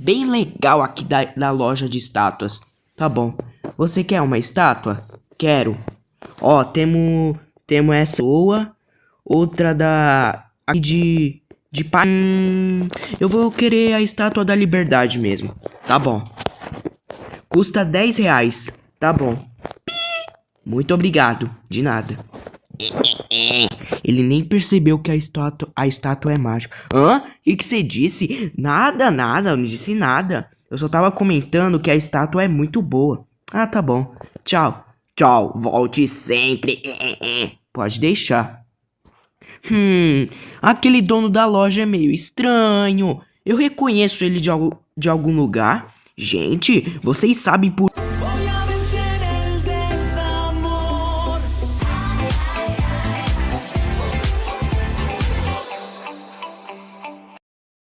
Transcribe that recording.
bem legal aqui da loja de estátuas. Tá bom. Você quer uma estátua? Quero. Ó, temos essa boa, outra aqui eu vou querer a estátua da liberdade mesmo. Tá bom. Custa R$ 10. Tá bom. Muito obrigado. De nada. Ele nem percebeu que a estátua é mágica. Hã? O que você disse? Nada, eu não disse nada. Eu só tava comentando que a estátua é muito boa. Ah, tá bom. Tchau. Tchau. Volte sempre. Pode deixar. Aquele dono da loja é meio estranho. Eu reconheço ele de algum lugar. Gente, vocês sabem por...